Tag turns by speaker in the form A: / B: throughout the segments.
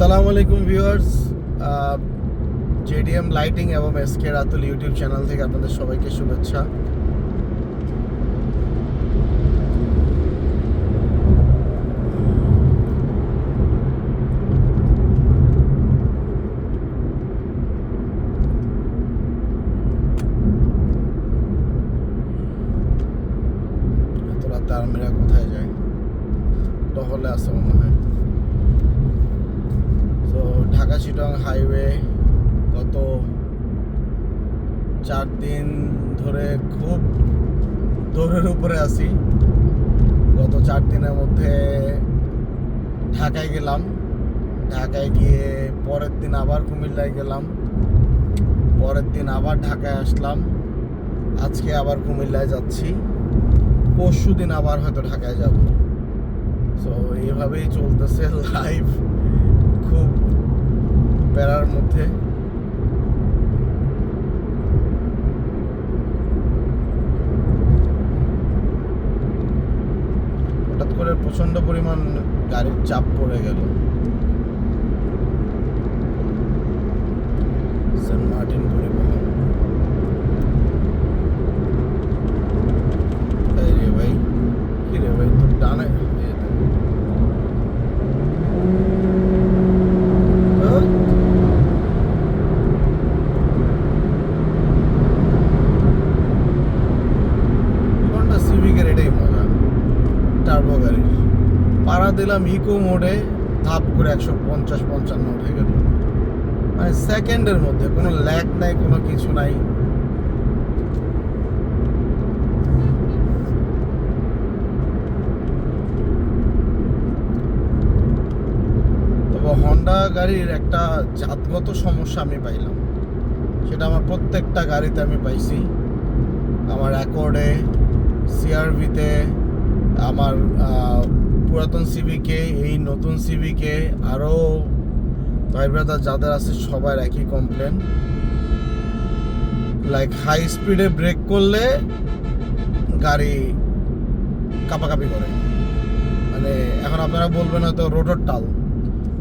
A: আসসালামু আলাইকুম viewers, JDM lighting এবং এসকে রাতুল ইউটিউব চ্যানেল থেকে আপনাদের সবাইকে শুভেচ্ছা। এত রাতে আর্মিরা কোথায় যায়? টহলে আছে মনে হয়। তো ঢাকা চিটাগাং হাইওয়ে গত 4 দিন ধরে খুব দৌড়ের উপরে আছি। গত 4 দিনের মধ্যে ঢাকায় গেলাম, ঢাকায় গিয়ে পরের দিন আবার কুমিল্লায় গেলাম, পরের দিন আবার ঢাকায় আসলাম, আজকে আবার কুমিল্লায় যাচ্ছি, পরশু দিন আবার হয়তো ঢাকায় যাব। তো এইভাবেই চলতেছে লাইফ, খুব প্যারার মধ্যে। হঠাৎ করে প্রচন্ড পরিমাণ গাড়ির চাপ পড়ে গেল। সেন্ট মার্টিন পরিবহন। এই রে ভাই, কি রে ভাই, তোর ডানে হন্ডা সিভিকের এটাই মজা। টার্বো গাড়ি পাড়া দিলাম ইকো মোডে, ধাপ করে 150-55 উঠে গেল, মানে সেকেন্ডের মধ্যে। কোনো ল্যাগ নাই, কোনো কিছু নাই। তবে হন্ডা গাড়ির একটা জাতগত সমস্যা আমি পাইলাম, সেটা আমার প্রত্যেকটা গাড়িতে আমি পাইছি। আমার অ্যাকর্ডে, সিআরভিতে, আমার পুরাতন সিভিকে, এই নতুন সিভিকে, আরও ভাই ব্রাদার যাদের আছে সবার একই কমপ্লেন। লাইক হাই স্পিডে ব্রেক করলে গাড়ি কাঁপাকাঁপি করে। মানে এখন আপনারা বলবেন হয়তো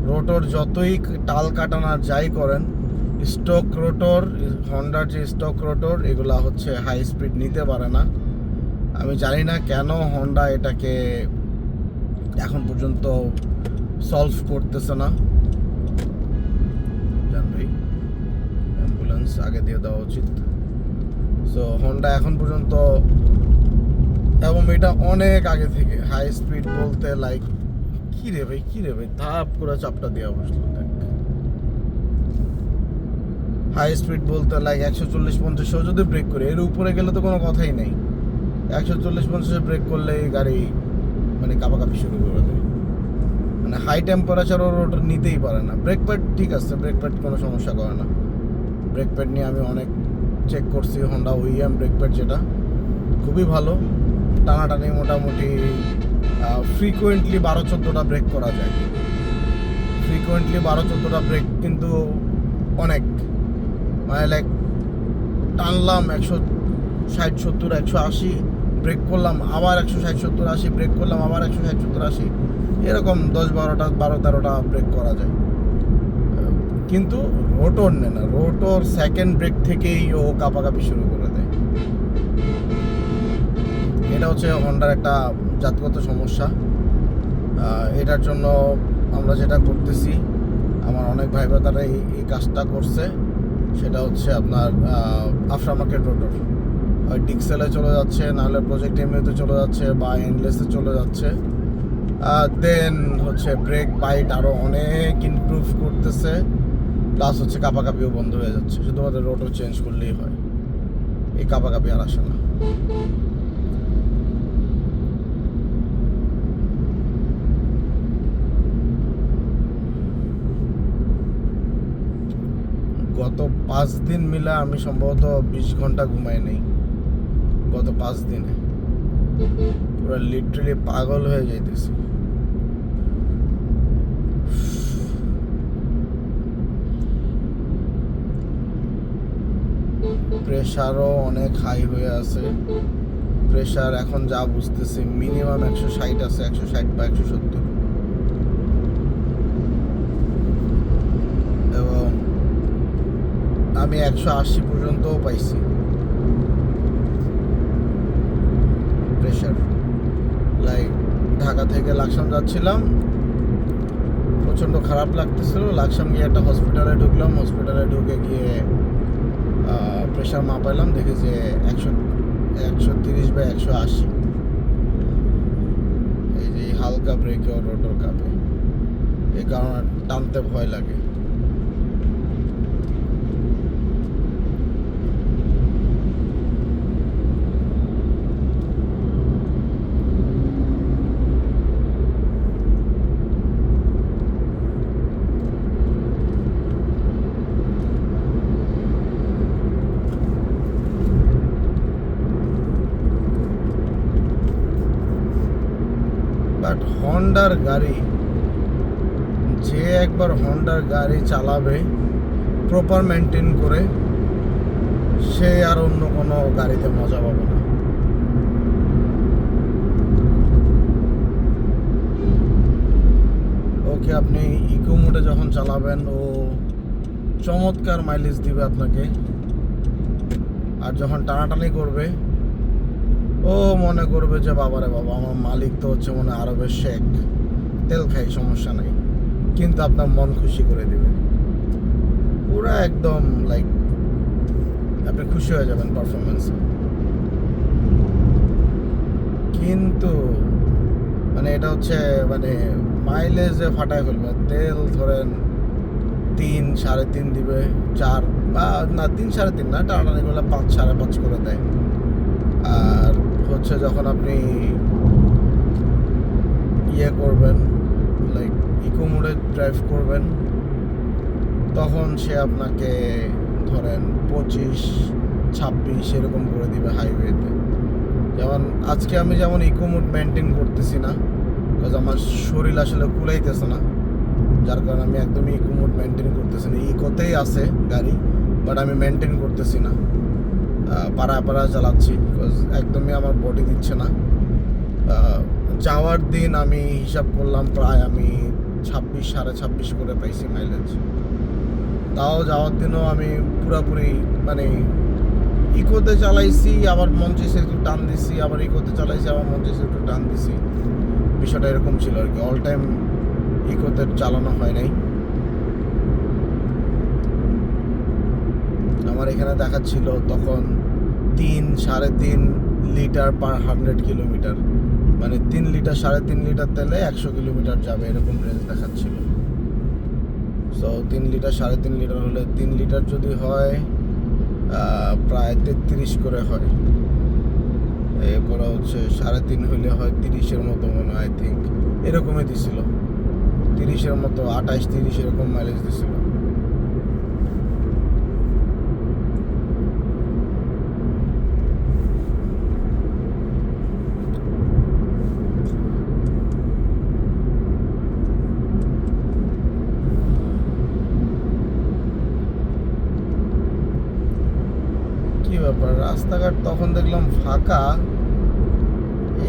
A: রোটর যতই টাল কাটানোর যাই করেন, স্টক রোটর, হন্ডার যে স্টক রোটর, এগুলা হচ্ছে হাই স্পিড নিতে পারে না। আমি জানি না কেন হন্ডা এটাকে এখন পর্যন্ত সলভ করতেছে না। জানবেই অ্যাম্বুলেন্স আগে দিয়ে দেওয়া উচিত। সো হন্ডা এখন পর্যন্ত, এবং এটা অনেক আগে থেকে হাই স্পিড বলতে লাইক কি রে ভাই ধাপ করে চাপটা দেওয়া বসলো। দেখ, হাই স্পিড বলতে লাইক 140-50 যদি ব্রেক করে, এর উপরে গেলে তো কোনো কথাই নেই। 140-50 ব্রেক করলে গাড়ি মানে কাঁপাকাঁপি শুরু করে দেয়। মানে হাই টেম্পারেচার ওর ওটা নিতেই পারে না। ব্রেক প্যাড ঠিক আছে, ব্রেক প্যাড কোনো সমস্যা করে না। ব্রেক প্যাড নিয়ে আমি অনেক চেক করছি, হন্ডা ওইএম ব্রেক প্যাড যেটা খুবই ভালো। টানাটানি মোটামুটি ফ্রিকোয়েন্টলি 12-14টা ব্রেক করা যায়। ফ্রিকোয়েন্টলি 12-14টা ব্রেক কিন্তু অনেক, মানে লাইক টানলাম 160-70-180, ব্রেক করলাম আবার 160-70-80, ব্রেক করলাম আবার 160-70-80, এরকম 10-12টা ব্রেক করা যায়। কিন্তু রোটর নেয় না, রোটর সেকেন্ড ব্রেক থেকেই ও কাঁপাকাঁপি শুরু করে দেয়। এটা হচ্ছে হন্ডার একটা জাতগত সমস্যা। এটার জন্য আমরা যেটা করতেছি, আমার অনেক ভাই তারা এই কাজটা করছে, সেটা হচ্ছে আপনার আফটার মার্কেট রোটর হয় ডিক্সেলে চলে যাচ্ছে, নাহলে প্রজেক্ট এমইউতে চলে যাচ্ছে, বা এন্ডলেসে চলে যাচ্ছে। দেন হচ্ছে ব্রেক বাইট আরও অনেক ইমপ্রুভ করতেছে, প্লাস হচ্ছে কাঁপাকাঁপিও বন্ধ হয়ে যাচ্ছে। শুধুমাত্র রোটর চেঞ্জ করলেই হয়, এই কাঁপাকাঁপি আর আসে না। গত 5 দিন মিলে আমি সম্ভবত 20 ঘন্টা ঘুমাই নেই গত 5 দিনে। পুরো লিটারালি পাগল হয়ে যাইতেছি। প্রেশারও অনেক হাই হয়ে আছে। প্রেশার এখন যা বুঝতেছি মিনিমাম 160 আছে, 160 বা 170। আমি 180 পর্যন্তও পাইছি প্রেশার। লাইক ঢাকা থেকে লাকসাম যাচ্ছিলাম, প্রচণ্ড খারাপ লাগতেছিল। লাকসাম গিয়ে একটা হসপিটালে ঢুকলাম, হসপিটালে ঢুকে গিয়ে প্রেশার মাপাইলাম, দেখি যে 130/180। এই যে হালকা ব্রেকে রোটর কাঁপে, এই কারণে টানতে ভয় লাগে। বাট হন্ডার গাড়ি, যে একবার হন্ডার গাড়ি চালাবে প্রপার মেনটেন করে, সে আর অন্য কোনো গাড়িতে মজা পাবে না। ওকে আপনি ইকো মোডে যখন চালাবেন, ও চমৎকার মাইলেজ দিবে আপনাকে। আর যখন টানাটানি করবে, ও মনে করবে যে বাবারে বাবা, আমার মালিক তো হচ্ছে মনে আরবের শেখ, তেল খাই সমস্যা নাই, কিন্তু আপনার মন খুশি করে দিবে পুরা একদম। লাইক আপনি খুশি হয়ে যাবেন পারফরমেন্সে। কিন্তু মানে এটা হচ্ছে মানে মাইলেজে ফাটায় ফেলবে। তেল ধরেন 3 3.5 দিবে, 4 বা না 3 3.5 না, টানাটানি করলে 5 5.5 করে দেয়। আর হচ্ছে যখন আপনি ইয়ে করবেন, লাইক ইকো মোডে ড্রাইভ করবেন, তখন সে আপনাকে ধরেন 25 26 এরকম করে দিবে হাইওয়েতে। যেমন আজকে আমি যেমন ইকো মোড মেনটেন করতেছি না, বিকজ আমার শরীর আসলে কুলাইতেছে না, যার কারণে আমি একদমই ইকো মোড মেনটেন করতেছি না। ইকোতেই আছে গাড়ি, বাট আমি মেনটেন করতেছি না, পাড়া চালাচ্ছি, বিকজ একদমই আমার বডি দিচ্ছে না। যাওয়ার দিন আমি হিসাব করলাম, প্রায় আমি 26 26.5 করে পাইছি মাইলেজ। তাও যাওয়ার দিনও আমি পুরাপুরি মানে ইকোতে চালাইছি, আবার মন চাইছে একটু টান দিছি, আবার ইকোতে চালাইছি, আবার মন চাইছে একটু টান দিছি। বিষয়টা এরকম ছিল আর কি, অল টাইম ইকোতে চালানো হয় নাই। আমার এখানে দেখাচ্ছিল তখন 3 3.5 লিটার পার 100 কিলোমিটার, মানে 3 লিটার 3.5 লিটার তেলে 100 কিলোমিটার যাবে, এরকম রেঞ্জ দেখাচ্ছিল। সো 3 লিটার 3.5 লিটার হলে 3 লিটার যদি হয় প্রায় 33 করে হয়। এরপরে হচ্ছে 3.5 হইলে হয় 30-এর মতো মনে হয়, আই থিঙ্ক এরকমই দিছিল, 30-এর মতো, 28 30 এরকম মাইলেজ দিছিল। কি ব্যাপার, রাস্তাঘাট তখন দেখলাম ফাঁকা।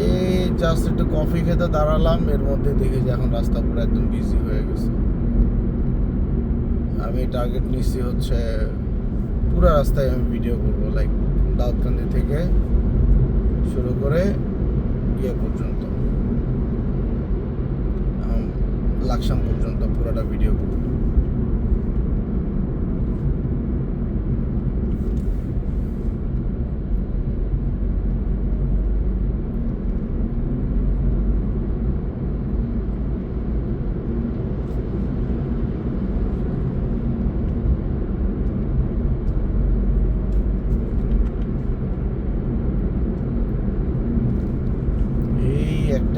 A: এই জাস্ট একটু কফি খেতে দাঁড়ালাম, এর মধ্যে দেখি যে এখন রাস্তা পুরো একদম বিজি হয়ে গেছে। আমি টার্গেট নিচ্ছি হচ্ছে পুরো রাস্তায় আমি ভিডিও করবো, লাইক দাউদকান্দি থেকে শুরু করে ইয়ে পর্যন্ত, লাকসাম পর্যন্ত পুরোটা ভিডিও করবো।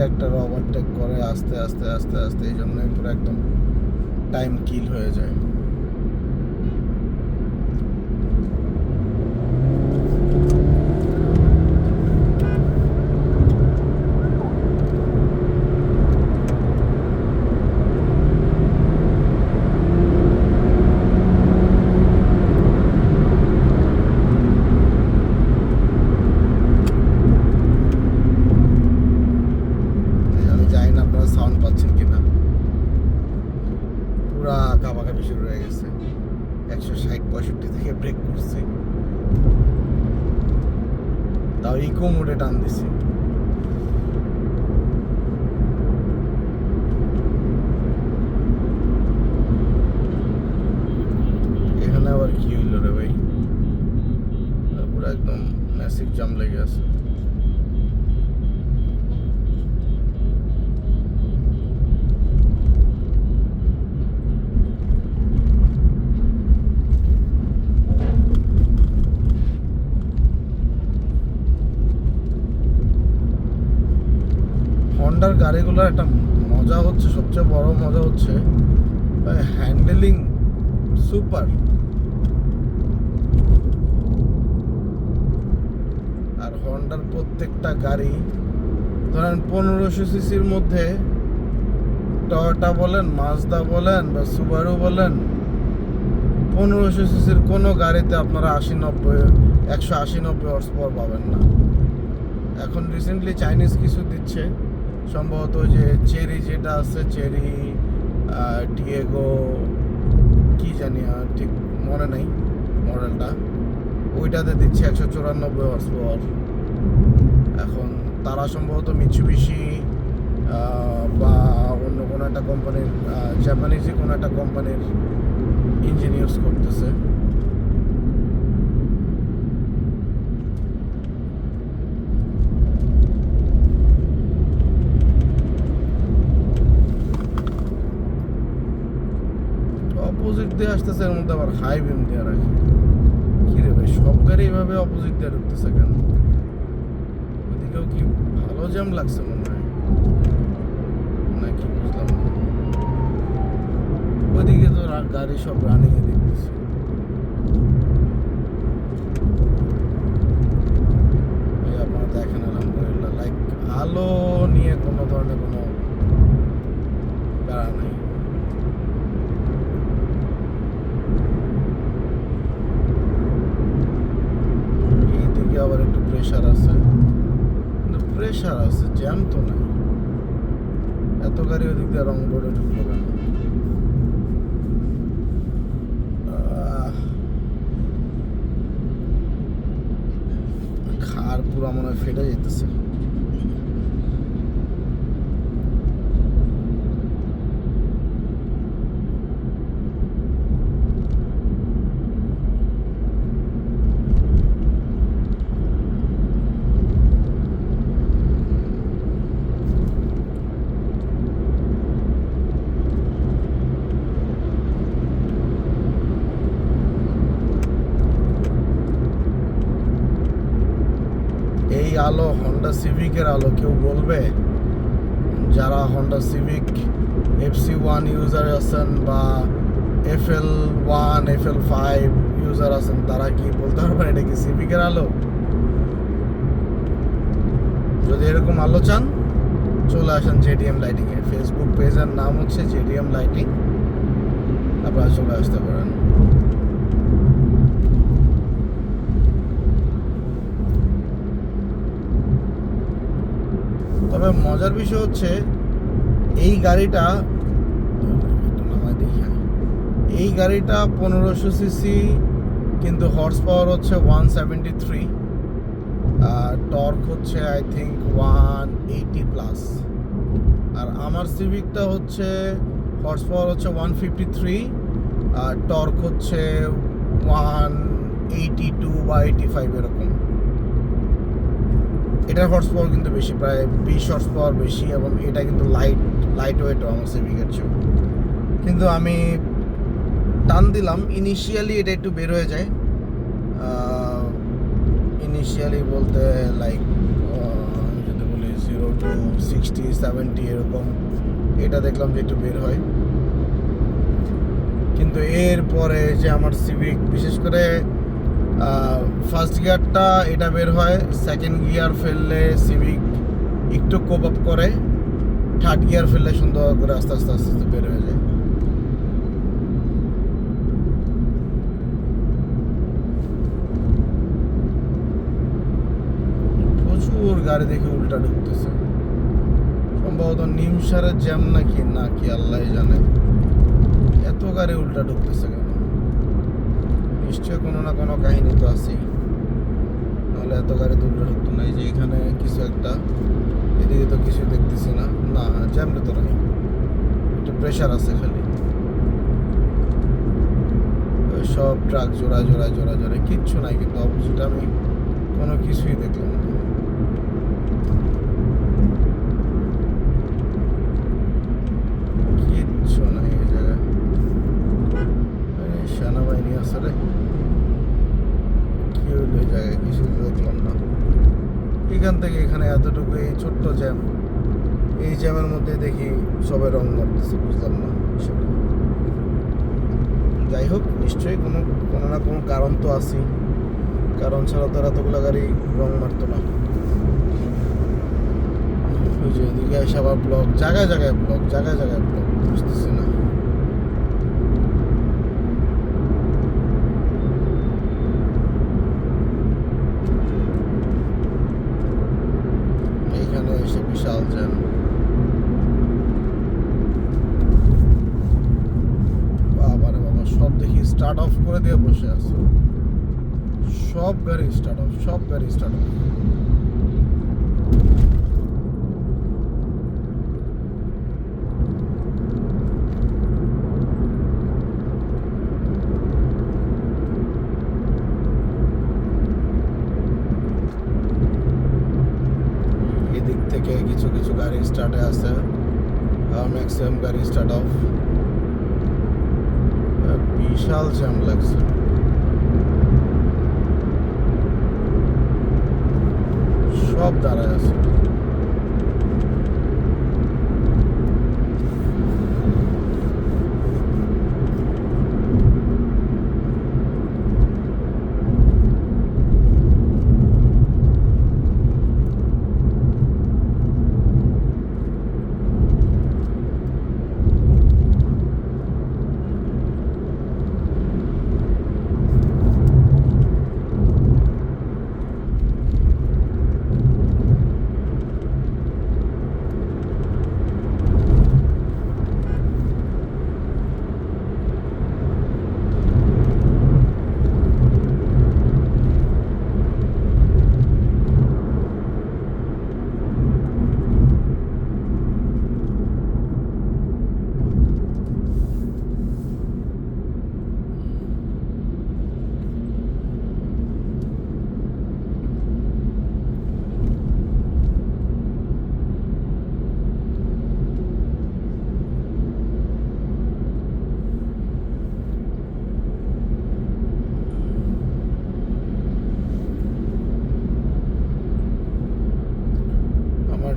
A: একটা ওভারটেক করে আস্তে আস্তে আস্তে আস্তে, এই জন্যই পুরো একদম টাইম কিল হয়ে যায়। 160-65 থেকে ব্রেক করছি, তাও ইকো মোডে টান দিছি। এখানে আবার কি হইল রে ভাই, পুরো একদম ম্যাসিভ জাম লেগে আছে। হন্ডার গাড়িগুলোর একটা মজা হচ্ছে, সবচেয়ে বড় মজা হচ্ছে হ্যান্ডেলিং সুপার। আর হন্ডার প্রত্যেকটা গাড়ি ধরেন 1500 সিসির মধ্যে টয়োটা বলেন, মাজদা বলেন বা সুবারু বলেন, 1500 সিসির কোনো গাড়িতে আপনারা 180-90 হর্স পাওয়ার পাবেন না। এখন রিসেন্টলি চাইনিজ কিছু দিচ্ছে, সম্ভবত যে চেরি যেটা আছে, চেরি টিয়েগো কি জানি আর ঠিক মনে নেই মডেলটা, ওইটাতে দিচ্ছে 194 হর্স পাওয়ার। এখন তারা সম্ভবত মিৎসুবিশি বা অন্য কোনো একটা কোম্পানির, জাপানিজই কোনো একটা কোম্পানির ইঞ্জিন ইউজ করতেছে। অপোজিট দিয়ে আসতেছে, এর মধ্যে আবার হাই বিম দিয়ে রাখে। কি রে ভাই, সব গাড়ি এইভাবে অপোজিট দিয়ে ঢুকতেছে কেন? ওদিকেও কি ভালো জ্যাম লাগছে মনে হয় নাকি, বুঝলাম না। ওদিকে তো গাড়ি সব রানিং এ দেখতেছি। আপনারা দেখেন আলহামদুলিল্লাহ, লাইক আলো নিয়ে কোনো ধরনের কোনো প্যারা নাই। এইদিকে আবার একটু প্রেশার আছে, প্রেশার আছে, জ্যাম তো নাই। এত গাড়ি ওদিক দিয়ে রং বোর্ডে ঢুকলো কেন? খার পুরো মনে হয় ফেটে যেতেছে। এই আলো হন্ডা সিভিকের আলো, কেউ বলবে? যারা হন্ডা সিভিক FC1 ইউজার আছেন বা FL1 FL5 ইউজার আছেন, তারা কি বলতে পারবেন এটা কি সিভিকের আলো? যদি এরকম আলো চান চলে আসেন JDM লাইটিং এ। ফেসবুক পেজের নাম হচ্ছে JDM লাইটিং, আপনারা চলে আসতে পারেন। তবে মজার বিষয় হচ্ছে এই গাড়িটা, এই গাড়িটা 1500 সিসি, কিন্তু হর্স পাওয়ার হচ্ছে 173, আর টর্ক হচ্ছে আই থিঙ্ক 180+। আর আমার সিভিকটা হচ্ছে হর্স পাওয়ার হচ্ছে 153, আর টর্ক হচ্ছে 182 বা 85 এরকম। এটার হর্স পাওয়ার কিন্তু বেশি, প্রায় 20 হর্স পাওয়ার বেশি, এবং এটা কিন্তু লাইট ওয়েটও আমার সিভিকের চেয়ে। কিন্তু আমি টান দিলাম, ইনিশিয়ালি এটা একটু বের হয়ে যায়। ইনিশিয়ালি বলতে লাইক যদি বলি 0 to 60 70 এরকম, এটা দেখলাম যে একটু বের হয়। কিন্তু এরপরে যে আমার সিভিক, বিশেষ করে ফার্স্ট গিয়ারটা এটা বের হয়, সেকেন্ড গিয়ার ফেললে সিভিক একটু কোপ আপ করে, থার্ড গিয়ার ফেললে সুন্দর করে আস্তে আস্তে আস্তে আস্তে বের হয়ে যায়। প্রচুর গাড়ি দেখে উল্টা ঢুকতেছে, সম্ভবত নিমসারের জ্যাম নাকি আল্লাহ জানে, এত গাড়ি উল্টা ঢুকতেছে কেন? নিশ্চয় কোনো না কোনো কাহিনী তো আছেই, নাহলে এত গাড়ি দূরে ঢুকতো না। এই যে এখানে কিছু একটা, এদিকে তো কিছু দেখতেছি না, না জ্যামটা তো নাই, একটু প্রেশার আছে খালি। সব ট্রাক জোড়া জোড়া জোড়া জোড়া, কিচ্ছু নাই, কিন্তু অপোজিট আমি কোনো কিছুই দেখলাম না। কিচ্ছু নাই এই জায়গায়, সেনাবাহিনী আছে রে, কি হইলো এই জায়গায়, কিছু দেখলাম না। এখান থেকে এখানে এতটুকু এই ছোট্ট জ্যাম, এই জ্যামের মধ্যে দেখি সবাই রং মারতেছে, বুঝলাম না সেটা। যাই হোক, নিশ্চয়ই কোনো কোনো না কোনো কারণ তো আছেই, কারণ ছাড়া তো এতগুলো গাড়ি রং মারতো না। ওই যে এদিকে এসে আবার ব্লক, জায়গায় জায়গায় ব্লক, জায়গায় জায়গায় ব্লক, বুঝতেছি না। এইখানে এসে বিশাল জ্যাম। বাবারে বাবা, সব দেখি স্টার্ট অফ করে দিয়ে বসে আছে, সব গাড়ি স্টার্ট অফ, সব গাড়ি স্টার্ট অফ। এদিক থেকে কিছু কিছু গাড়ি স্টার্টে আছে, ম্যাক্সিমাম গাড়ি স্টার্ট অফ। বিশাল জ্যাম লাগছে, সব দাঁড়ায় আছে।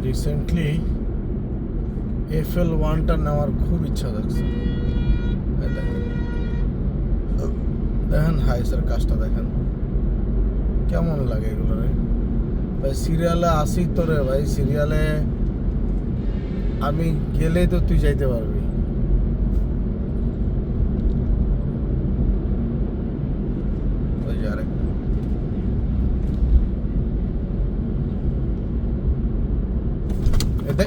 A: রিসেন্টলি FL1টা নেওয়ার খুব ইচ্ছা থাকছে। দেখেন হাইসের কাজটা দেখেন কেমন লাগে এগুলো রে ভাই। সিরিয়ালে আসি তো রে ভাই, সিরিয়ালে আমি গেলেই তো তুই যাইতে পারবি। ওই যে আরেকটা এতে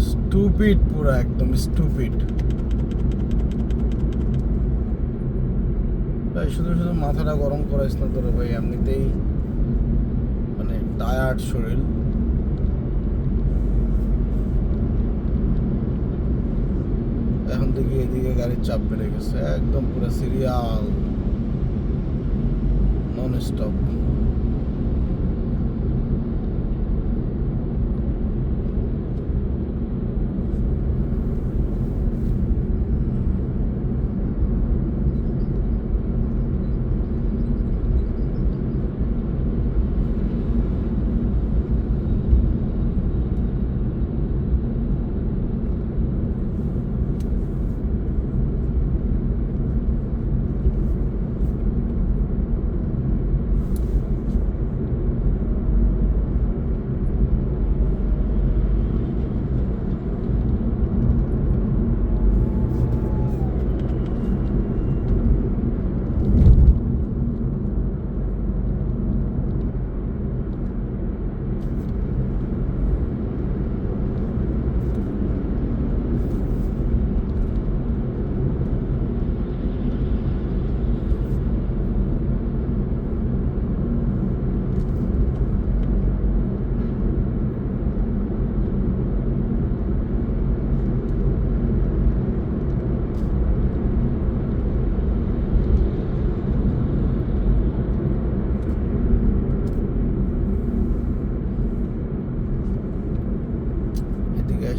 A: স্টুপিড, পুরো একদম স্টুপিড ভাই। শুধু শুধু মাথাটা গরম করাইস না তোরে ভাই, এমনিতেই মানে টায়ার্ড শরীর। এখন থেকে এদিকে গাড়ির চাপ বেড়ে গেছে, একদম পুরো সিরিয়াল নন স্টপ।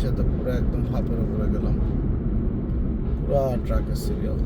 A: এসে তো পুরো একদম ফাপের উপরে গেলাম, পুরো ট্রাকের সিরিয়াল।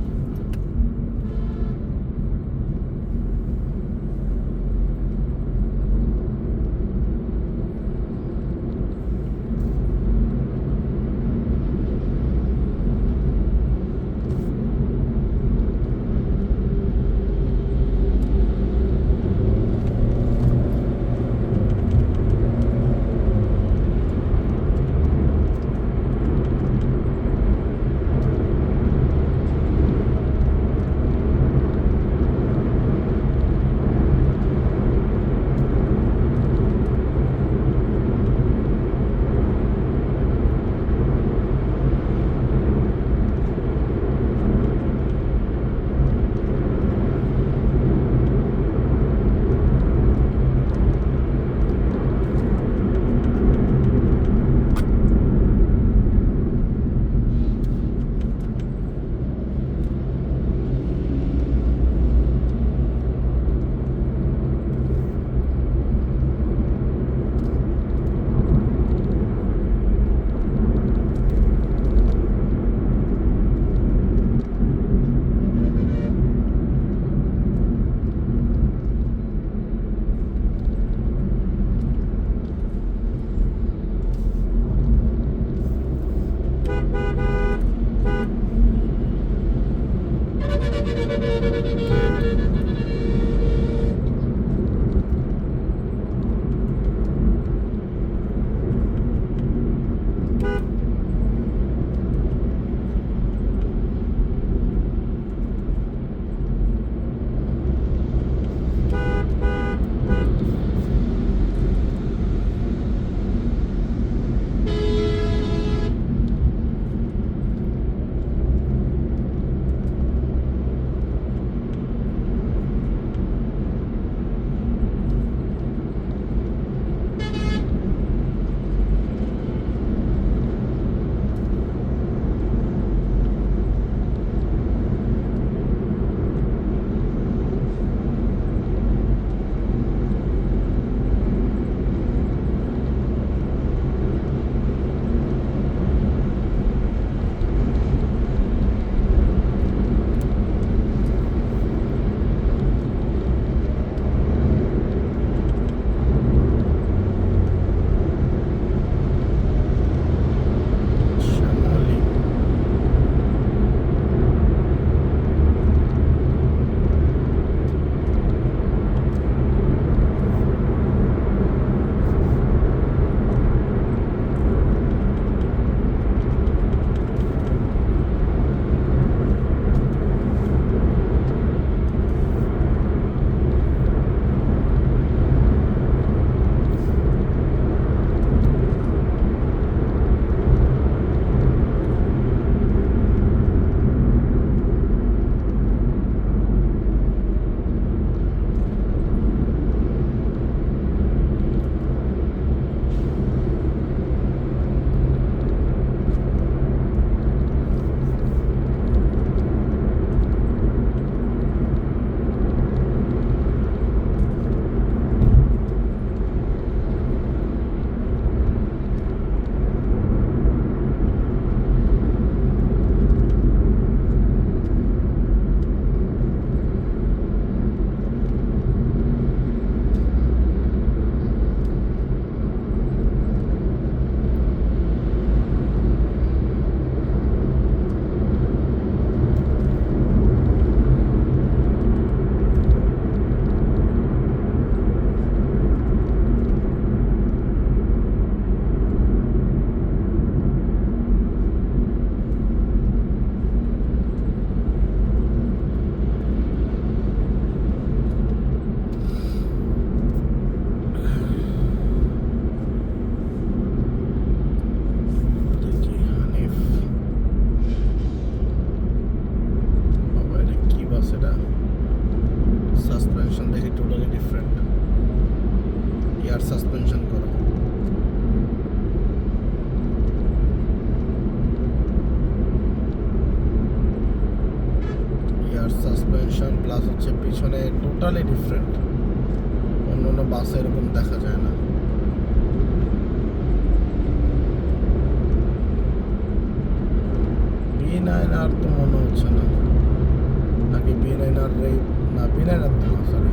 A: সাসপেনশন প্লাস হচ্ছে পিছনে টোটালি ডিফারেন্ট, অন্য অন্য বাসে এরকম দেখা যায় না। B9R তো মনে হচ্ছে না, নাকি B9R না, B9R তো না, সরি।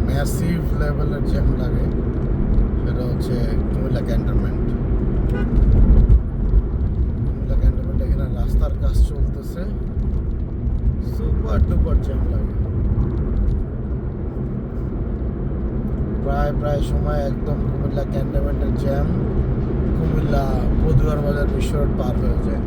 A: ম্যাসিভ লেভেলের জ্যাম লাগে, সেটা হচ্ছে কুমিল্লা ক্যান্টনমেন্ট। কুমিল্লা ক্যান্টনমেন্ট এখানে রাস্তার কাজ চলতেছে, সুপার ডুপার জ্যাম লাগে। প্রায় সময় একদম কুমিল্লা ক্যান্টনমেন্টের জ্যাম কুমিল্লা পদুয়ার বাজার বিশ্ব রোড পার হয়ে যায়।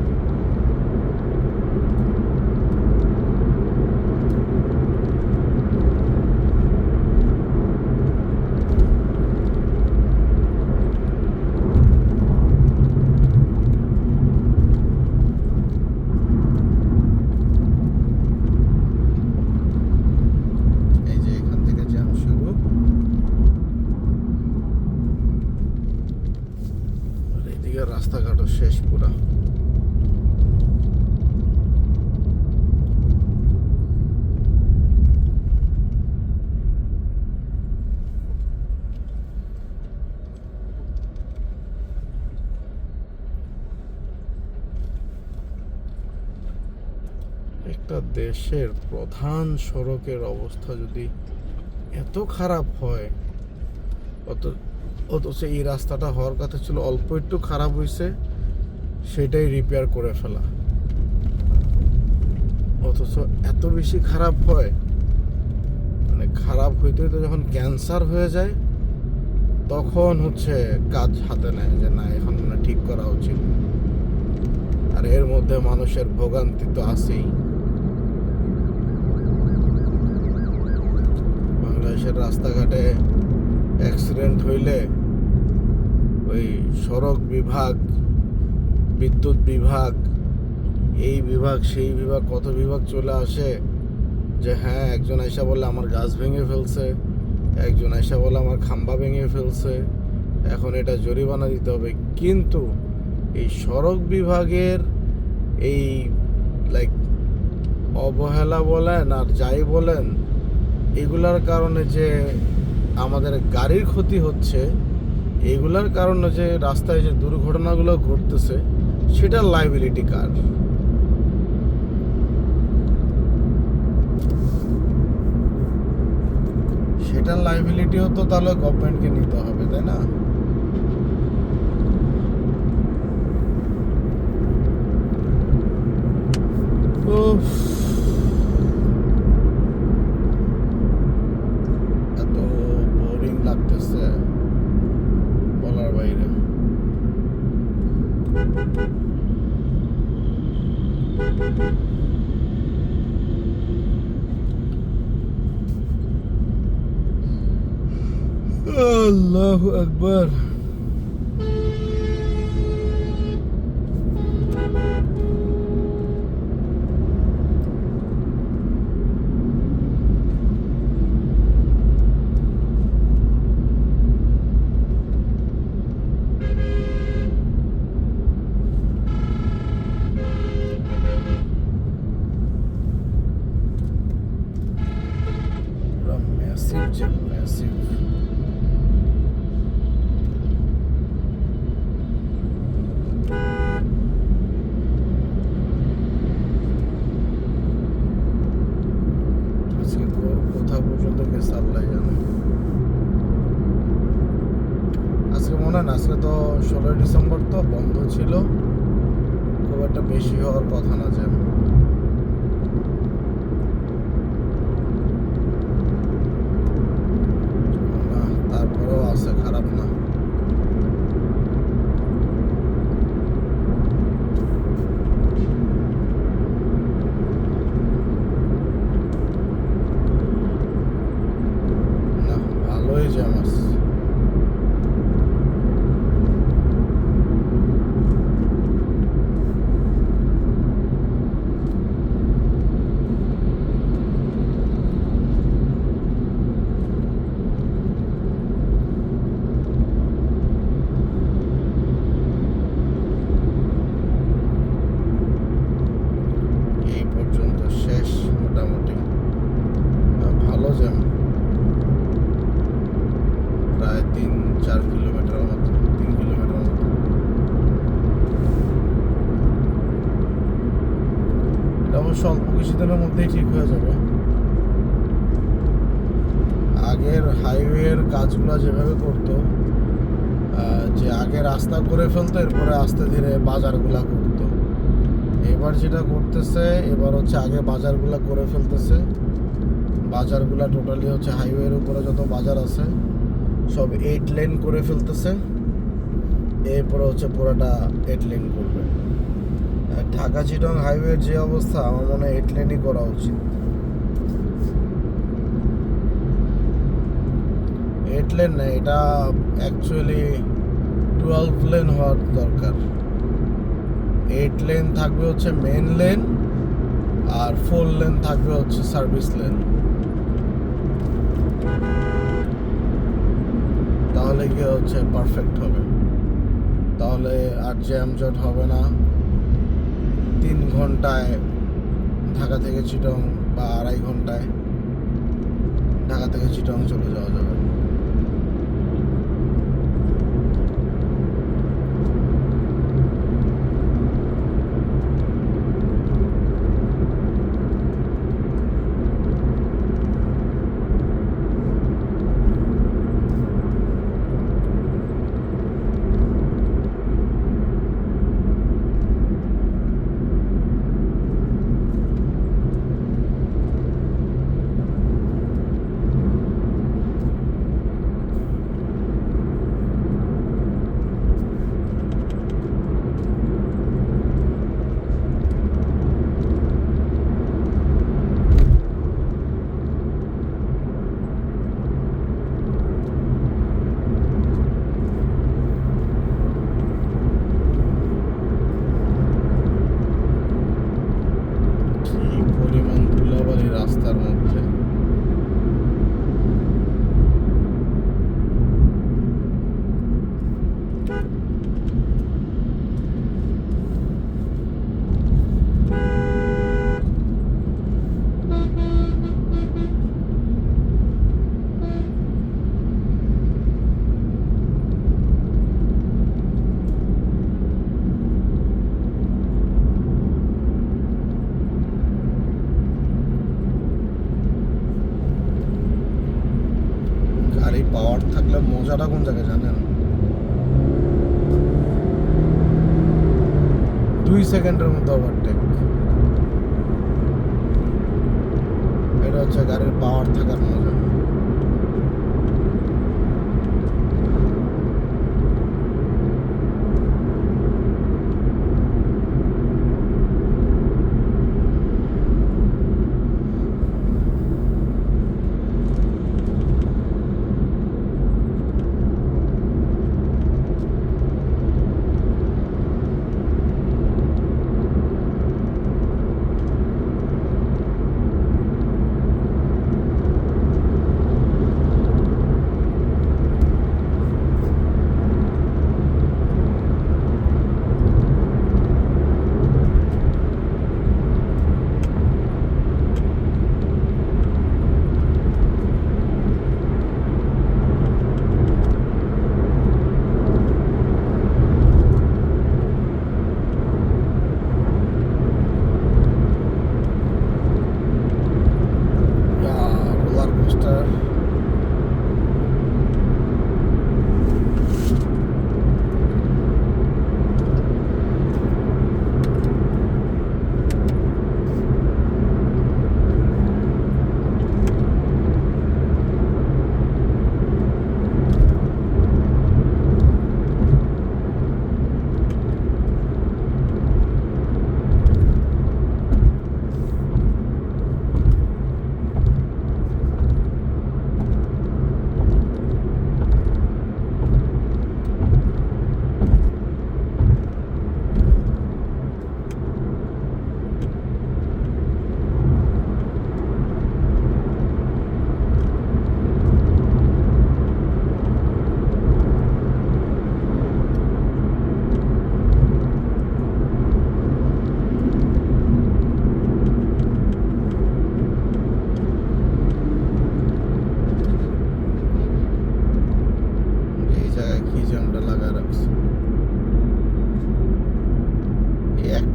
A: রাস্তাঘাটও শেষ পুরা। একটা দেশের প্রধান সড়কের অবস্থা যদি এত খারাপ হয়, অথচ এই রাস্তাটা হওয়ার কথা ছিল অল্প একটু খারাপ হয়েছে, সেটাই রিপেয়ার করে ফেলা। অথচ এত বেশি খারাপ হয়, মানে খারাপ হইতে হইতে যখন ক্যান্সার হয়ে যায় তখন হচ্ছে কাজ হাতে নেয় যে না, এখন মানে ঠিক করা উচিত। আর এর মধ্যে মানুষের ভোগান্তি তো আছেই। বাংলাদেশের রাস্তাঘাটে অ্যাক্সিডেন্ট হইলে ওই সড়ক বিভাগ, বিদ্যুৎ বিভাগ, এই বিভাগ সেই বিভাগ, কত বিভাগ চলে আসে যে হ্যাঁ, একজন আইসা বলে আমার গাছ ভেঙে ফেলছে, একজন আইসা বলে আমার খাম্বা ভেঙে ফেলছে, এখন এটা জরিমানা দিতে হবে। কিন্তু এই সড়ক বিভাগের এই অবহেলা বলেন আর যাই বলেন, এগুলার কারণে যে আমাদের গাড়ির ক্ষতি হচ্ছে, এগুলার কারণে যে রাস্তায় যে দুর্ঘটনাগুলো ঘটতেছে, সেটার লাইবিলিটি কার? সেটার লাইবিলিটিও তো তাহলে গভর্নমেন্টকে নিতে হবে, তাই না? এত বোরিং লাগতেছে বলার বাইরে। আল্লাহু আকবার। Massive. আজকে কোথা পর্যন্ত গেছে আল্লাহ জানে। আজকে মনে হয় না, আজকে তো 16 ডিসেম্বর, তো বন্ধ ছিল, খুব একটা বেশি হওয়ার কথা না জ্যাম। তারপরেও আছে, খারাপ না। ভালোই জ্যাম আছে। এই পর্যন্ত শেষ মোটামুটি। ভালো জ্যাম, প্রায় 3-4 কিলোমিটার মতো, 3 কিলোমিটার মতো। এটা অবশ্য অল্প কিছুদিনের মধ্যেই ঠিক হয়ে যাবে। আগের হাইওয়ের কাজগুলো যেভাবে করতো, যে আগে রাস্তা করে ফেলতো, এরপরে আস্তে ধীরে বাজারগুলা করতো। এবার যেটা করতেছে, এবার হচ্ছে আগে বাজারগুলা করে ফেলতেছে। বাজারগুলা টোটালি হচ্ছে হাইওয়ের উপরে যত বাজার আছে সব 8 লেন করে ফেলতেছে। এরপরে হচ্ছে পুরোটা 8 লেন করবে। ঢাকা চিটং হাইওয়ের যে অবস্থা, আমার মনে হয় 8 লেনই করা উচিত। 8 লেন না, এটা অ্যাকচুয়ালি 12 লেন হওয়ার দরকার। 8 লেন থাকবে হচ্ছে মেন লেন, আর 4 লেন থাকবে হচ্ছে সার্ভিস লেন। তাহলে গিয়ে হচ্ছে পারফেক্ট হবে। তাহলে আর জ্যাম জট হবে না। 3 ঘন্টায় ঢাকা থেকে চিটং, বা 2.5 ঘন্টায় ঢাকা থেকে চিটং চলে যাওয়া যাবে। কি পরিমাণ ধুলাবালি রাস্তার মধ্যে! গাড়ি পাওয়ার থাকলে মজাটা কোন জায়গায় জানেন? 2 সেকেন্ডের মধ্যে ওভারটেক। এটা হচ্ছে গাড়ির পাওয়ার থাকার মজা।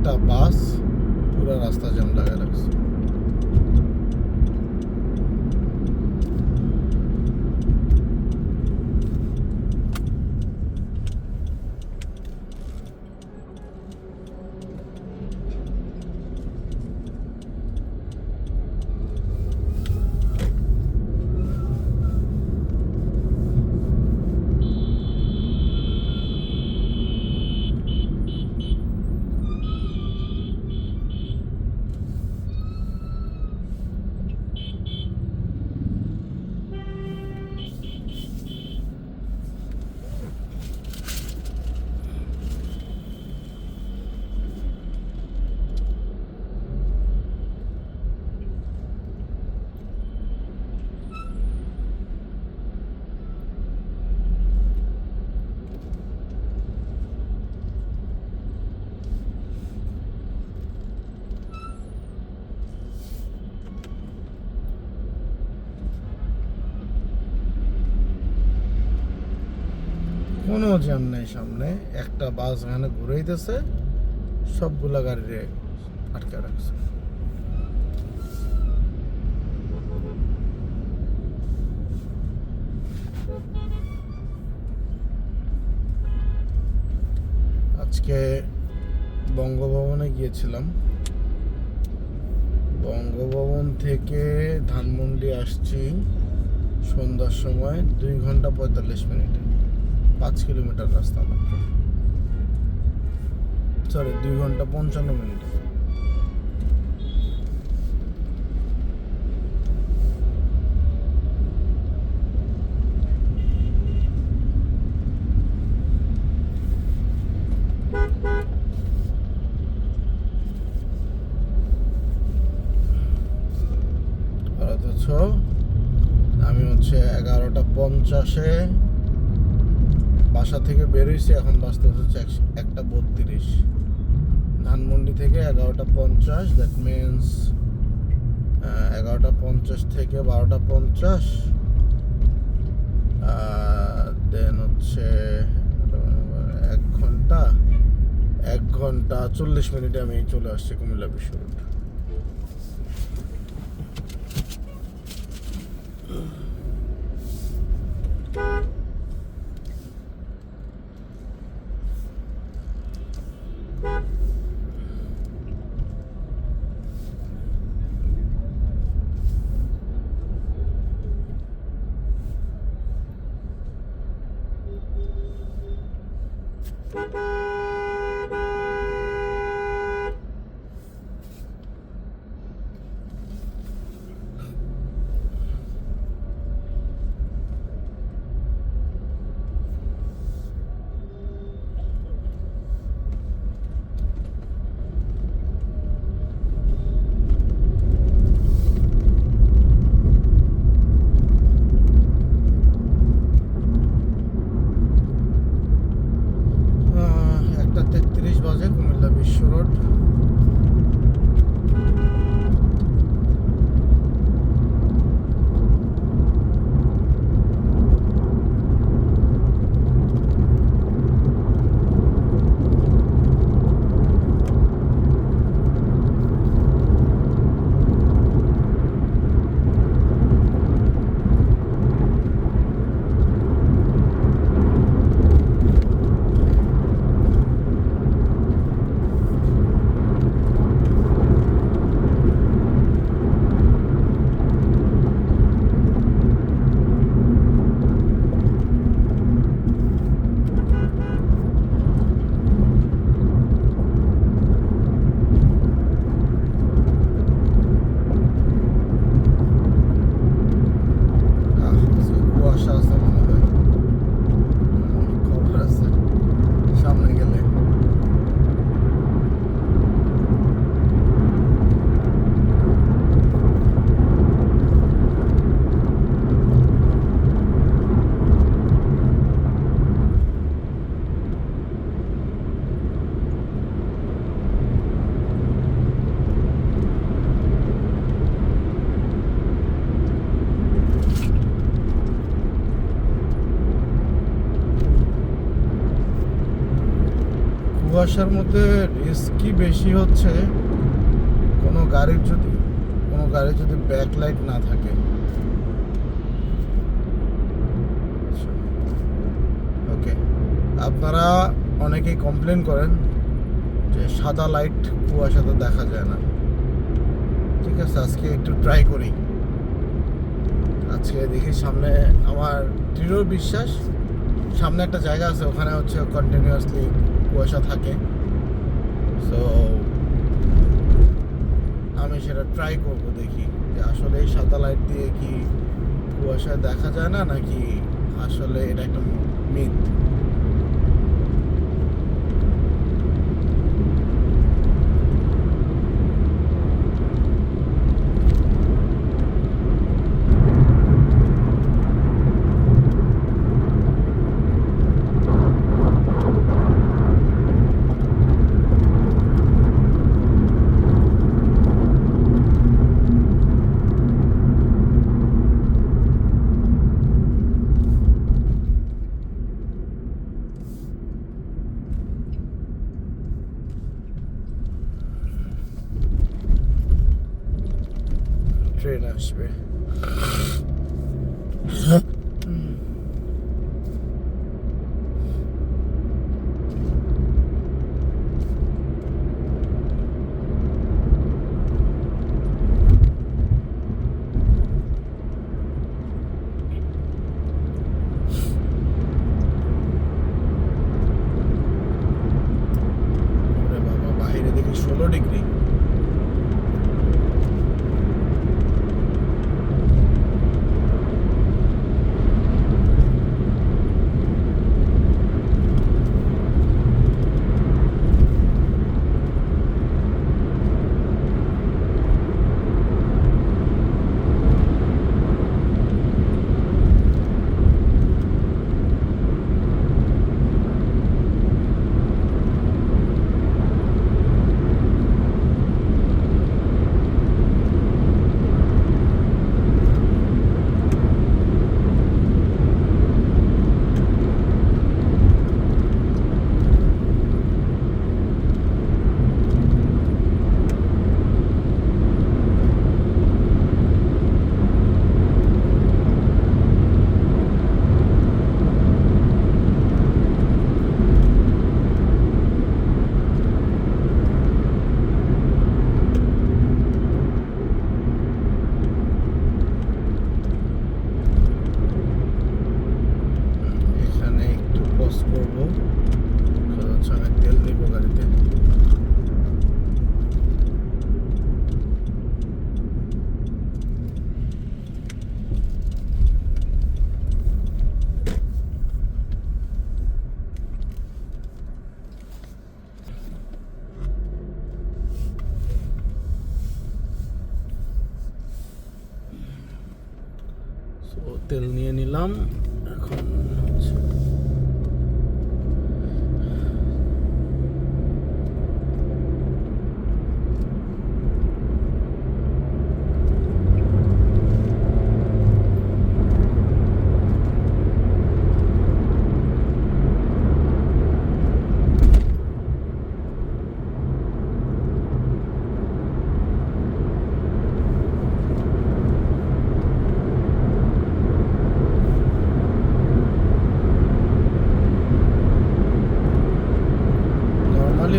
A: একটা বাস পুরো রাস্তা জ্যাম লাগায় রাখছে। কোনো জ্যাম নেই সামনে, একটা বাস এখানে ঘুরাইতেছে, সবগুলা গাড়ি আটকে রাখছে। আজকে বঙ্গভবনে গিয়েছিলাম, বঙ্গভবন থেকে ধানমন্ডি আসছি সন্ধ্যার সময় 2 ঘন্টা 45 মিনিটে, 5 কিলোমিটার রাস্তা মাত্র, সরি 2 ঘন্টা 55 মিনিটে। অথচ আমি 11:50 বাসা থেকে বেরোইছি, এখন বাজতে হচ্ছে 1:32। ধানমন্ডি থেকে 11:50, দ্যাট মিনস 11:50 থেকে 12:50, দেন 1 ঘন্টা 40 মিনিটে আমি চলে আসছি কুমিল্লা বিশ্ব রোড। কুয়াশার মধ্যে রিস্কই বেশি হচ্ছে কোনো গাড়ি যদি ব্যাকলাইট না থাকে। ওকে, আপনারা অনেকেই কমপ্লেন করেন যে সাদা লাইট কুয়াশাতে দেখা যায় না। ঠিক আছে, আজকে একটু ট্রাই করি। আজকে দেখি সামনে, আমার দৃঢ় বিশ্বাস সামনে একটা জায়গা আছে, ওখানে হচ্ছে কন্টিনিউয়াসলি কুয়াশা থাকে। সো আমি সেটা ট্রাই করব, দেখি যে আসলে এই সাদা লাইট দিয়ে কি কুয়াশা দেখা যায় না, নাকি আসলে এটা একটা মিথ। ট্রেন আসবে। বাবা, বাইরে দেখি 16 ডিগ্রি। এখানে একটু পজ করবো, কারণ হচ্ছে আমি তেল নিব গাড়িতে। তেল নিয়ে নিলাম, এখন হচ্ছে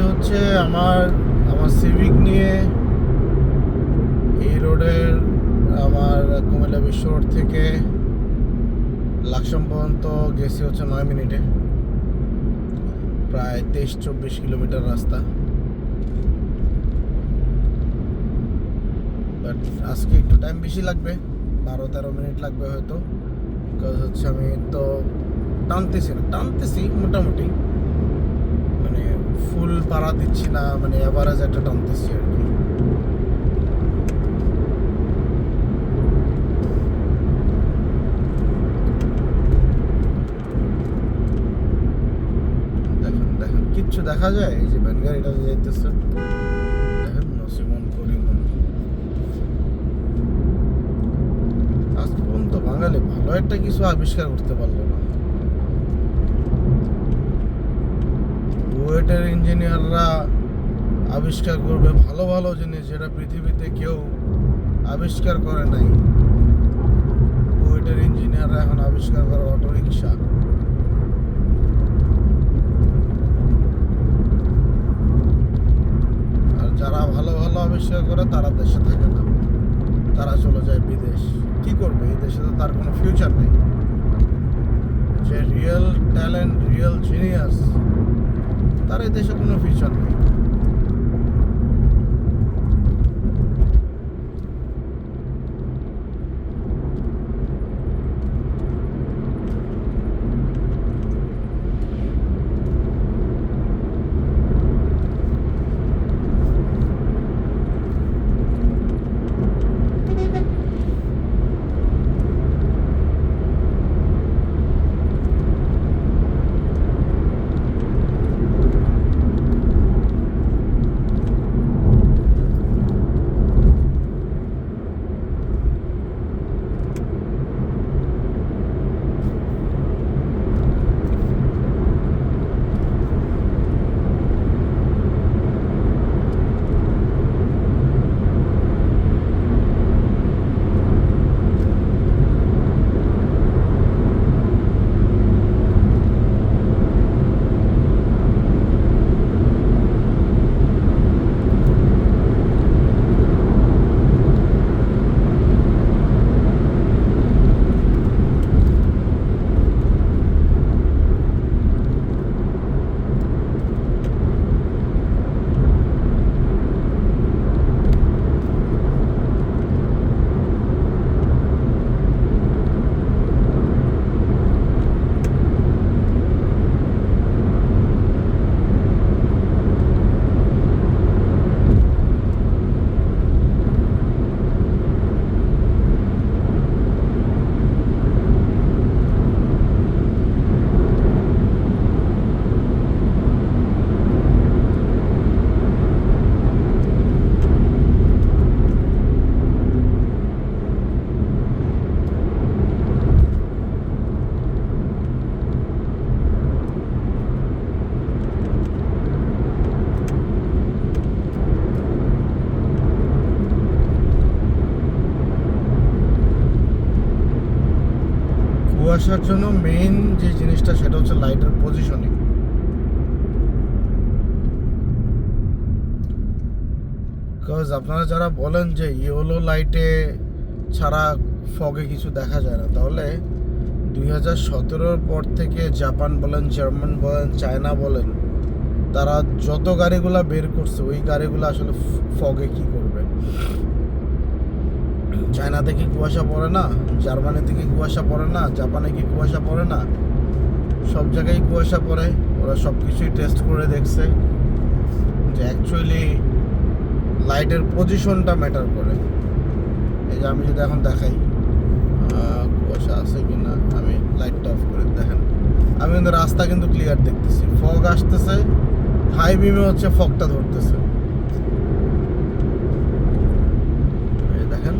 A: হচ্ছে আমার সিভিক নিয়ে এই রোডের, আমার কুমিল্লা বিশ্ব রোড থেকে লাকসাম পর্যন্ত গেছি হচ্ছে 9 মিনিটে, প্রায় 23-24 কিলোমিটার রাস্তা। বাট আজকে একটু টাইম বেশি লাগবে, 12-13 মিনিট লাগবে হয়তো, বিকজ হচ্ছে আমি তো টানতেছি মোটামুটি, মানে ফুল পাড়া দিচ্ছি না, মানে এভারেজ একটা টানতেছি আর কি। দেখেন কিচ্ছু দেখা যায়, এই যে ভ্যান গাড়িটা যাইতেছে, দেখেন নসিমন করিমন। আজ পর্যন্ত বাঙালি ভালো একটা কিছু আবিষ্কার করতে পারলো না। কুয়েটের ইঞ্জিনিয়াররা আবিষ্কার করবে ভালো ভালো জিনিস যেটা পৃথিবীতে কেউ আবিষ্কার করে নাই। কুয়েটের ইঞ্জিনিয়াররা এখন আবিষ্কার করে অটোরিকশা। আর যারা ভালো ভালো আবিষ্কার করে তারা দেশে থাকে না, তারা চলে যায় বিদেশ। কি করবে? এই দেশে তো তার কোনো ফিউচার নেই। যে রিয়েল ট্যালেন্ট, রিয়েল জিনিয়াস, তার এই দেশে কোনো ফিউচার নেই। কুয়াশার জন্য মেইন যে জিনিসটা সেটা হচ্ছে লাইটের পজিশনিং। বিকজ আপনারা যারা বলেন যে ইয়েলো লাইটে ছাড়া ফগে কিছু দেখা যায় না, তাহলে 2017-র পর থেকে জাপান বলেন, জার্মান বলেন, চায়না বলেন, তারা যত গাড়িগুলা বের করছে ওই গাড়িগুলো আসলে ফগে কি করবে? চায়নাতে কি কুয়াশা পড়ে না? জার্মানিতে কি কুয়াশা পড়ে না? জাপানে কি কুয়াশা পড়ে না? সব জায়গায় কুয়াশা পড়ে। ওরা সব কিছুই টেস্ট করে দেখছে যে অ্যাকচুয়ালি লাইটের পজিশনটা ম্যাটার করে। এই যে আমি যদি এখন দেখাই কুয়াশা আছে কি না, আমি লাইটটা অফ করে দেখেন, আমি কিন্তু রাস্তা কিন্তু ক্লিয়ার দেখতেছি। ফগ আসতেছে, হাই বিমে হচ্ছে ফগটা ধরতেছে। দেখেন,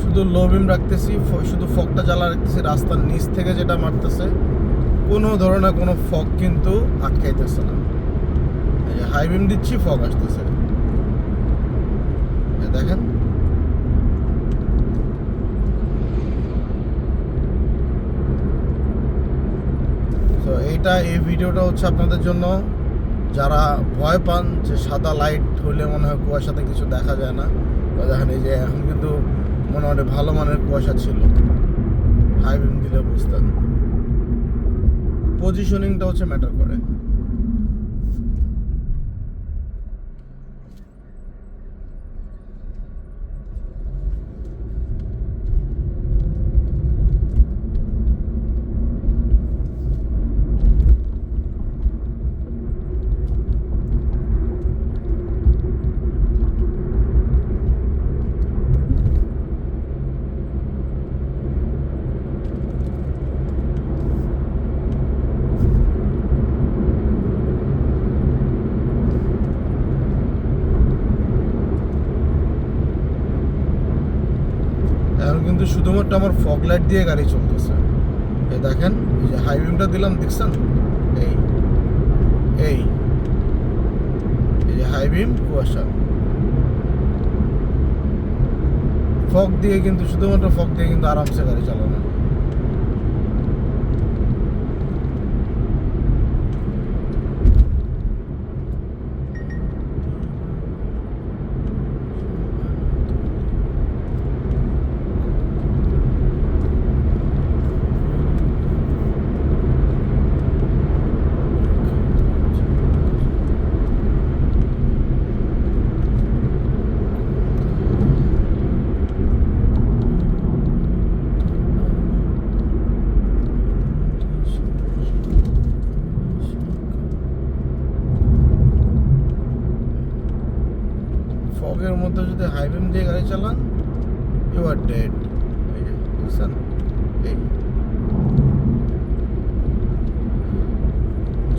A: শুধু লো বিম রাখতেছি, শুধু ফগটা জ্বালা রাখতেছি, রাস্তার নিচ থেকে যেটা মারতেছে কোনো ধরনের কোনো ফগ কিন্তু আটকাইতেছে না। এই যে হাই বিম দিচ্ছি, ফগ আসতেছে, দেখেন। তো এই ভিডিওটা হচ্ছে আপনাদের জন্য যারা ভয় পান যে সাদা লাইট হলে মনে হয় কুয়াশাতে কিছু দেখা যায় না। দেখেন, এই যে এখন কিন্তু মোটামুটি ভালো মানের কুয়াশা ছিল, হাই বিম দিলে বুঝতেন। পজিশনিংটা হচ্ছে ম্যাটার করে। এখন কিন্তু শুধুমাত্র আমার ফগ লাইট দিয়ে গাড়ি চলতেছে। এই দেখেন, এই যে হাই বিমটা দিলাম, দেখছেন? এই যে হাই বিম কুয়াশা, ফগ দিয়ে কিন্তু, শুধুমাত্র ফগ দিয়ে কিন্তু আরামসে গাড়ি চালানো। ফগের মধ্যে যদি হাই বিম দিয়ে গাড়ি চালান, ইউ আর ডেড। এই যে বুঝছেন, এই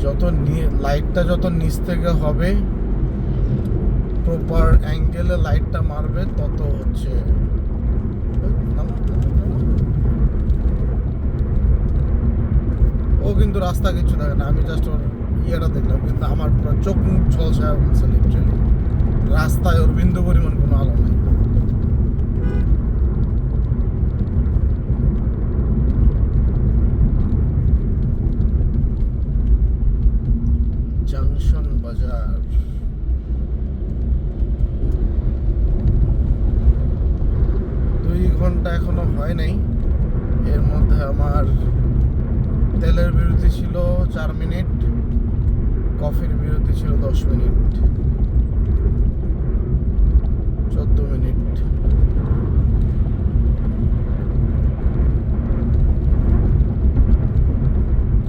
A: যত লাইটটা যত নিচ থেকে হবে, প্রপার অ্যাঙ্গেলে লাইটটা মারবে, তত হচ্ছে ও কিন্তু রাস্তা কিছু দেখে না। আমি জাস্ট ওর ইয়েটা দেখলাম, কিন্তু আমার পুরো চোখ মুখ ঝলসা হচ্ছে লিটারালি। রাস্তায় ওর বিন্দু পরিমাণ কোনো আলো নেই। জাংশন বাজার, ঘন্টা এখনো হয় নাই। এর মধ্যে আমার তেলের বিরতি ছিল 4 মিনিট, কফির বিরতি ছিল 10 মিনিট, 14 মিনিট।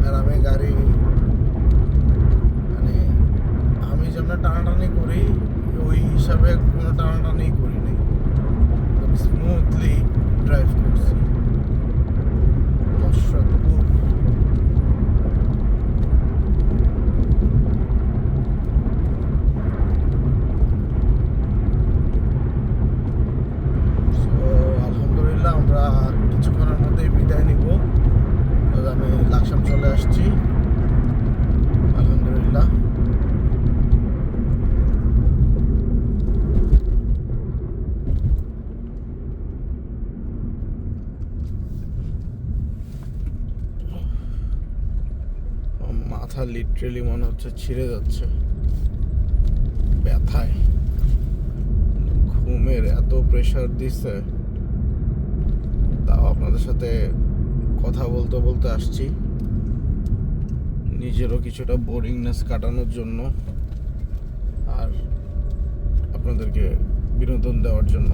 A: আর আমি গাড়ি, মানে আমি যেমন টানাটানি করি ওই হিসাবে কোনো টানাটানি করি নাই, স্মুথলি ড্রাইভ করছি। মশরতপুর, আলহামদুলিল্লাহ আমরা কিছুক্ষণের মধ্যেই বিদায় নিব। আমি লাকসাম চলে আসছি, আলহামদুলিল্লাহ। মাথা লিটারেলি মনে হচ্ছে ছিঁড়ে যাচ্ছে ব্যথায়, ঘুমের এত প্রেশার দিচ্ছে। তাও আপনাদের সাথে কথা বলতে বলতে আসছি, নিজেরও কিছুটা বোরিংনেস কাটানোর জন্য আর আপনাদেরকে বিনোদন দেওয়ার জন্য।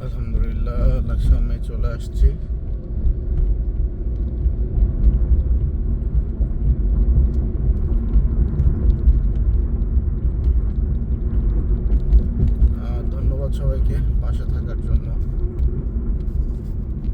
A: আলহামদুলিল্লাহ লাকসামে চলে আসছি। ধন্যবাদ সবাইকে পাশে থাকার জন্য।